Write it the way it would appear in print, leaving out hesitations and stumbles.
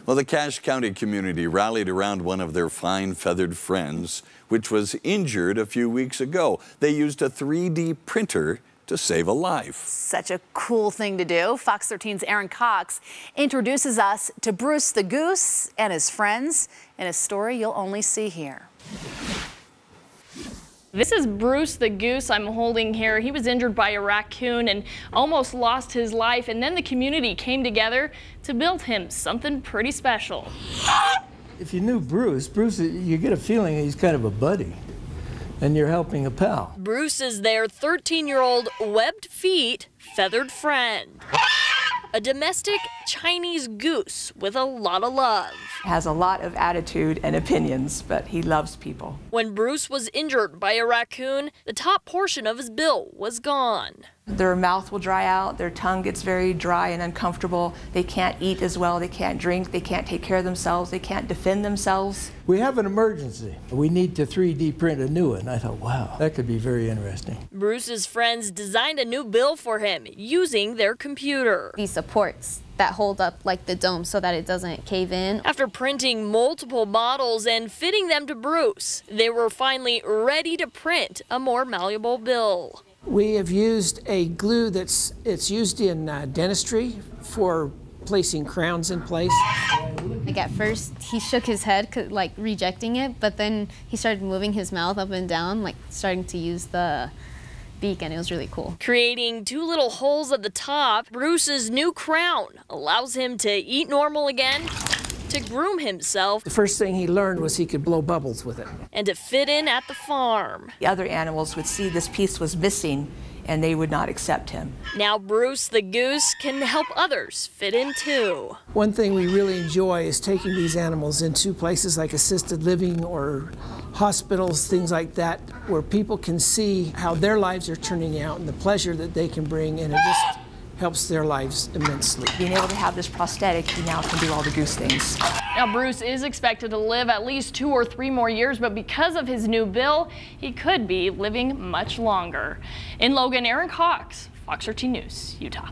Well, the Cache County community rallied around one of their fine feathered friends, which was injured a few weeks ago. They used a 3D printer to save a life. Such a cool thing to do. Fox 13's Aaron Cox introduces us to Bruce the Goose and his friends in a story you'll only see here. This is Bruce the Goose I'm holding here. He was injured by a raccoon and almost lost his life, and then the community came together to build him something pretty special. If you knew Bruce, you get a feeling he's kind of a buddy, and you're helping a pal. Bruce is their 13-year-old webbed feet feathered friend. A domestic Chinese goose with a lot of love. Has a lot of attitude and opinions, but he loves people. When Bruce was injured by a raccoon, the top portion of his bill was gone. Their mouth will dry out, their tongue gets very dry and uncomfortable. They can't eat as well, they can't drink, they can't take care of themselves, they can't defend themselves. We have an emergency. We need to 3D print a new one. I thought, wow, that could be very interesting. Bruce's friends designed a new bill for him using their computer. These supports that hold up like the dome so that it doesn't cave in. After printing multiple models and fitting them to Bruce, they were finally ready to print a more malleable bill. We have used a glue it's used in dentistry for placing crowns in place. Like at first he shook his head like rejecting it, but then he started moving his mouth up and down, like starting to use the beak, and it was really cool. Creating two little holes at the top, Bruce's new crown allows him to eat normal again, to groom himself. The first thing he learned was he could blow bubbles with it. And to fit in at the farm. The other animals would see this piece was missing and they would not accept him. Now Bruce the Goose can help others fit in too. One thing we really enjoy is taking these animals into places like assisted living or hospitals, things like that, where people can see how their lives are turning out and the pleasure that they can bring, and it just helps their lives immensely. Being able to have this prosthetic, he now can do all the goose things. Now Bruce is expected to live at least 2 or 3 more years, but because of his new bill, he could be living much longer. In Logan, Aaron Cox, Fox 13 News, Utah.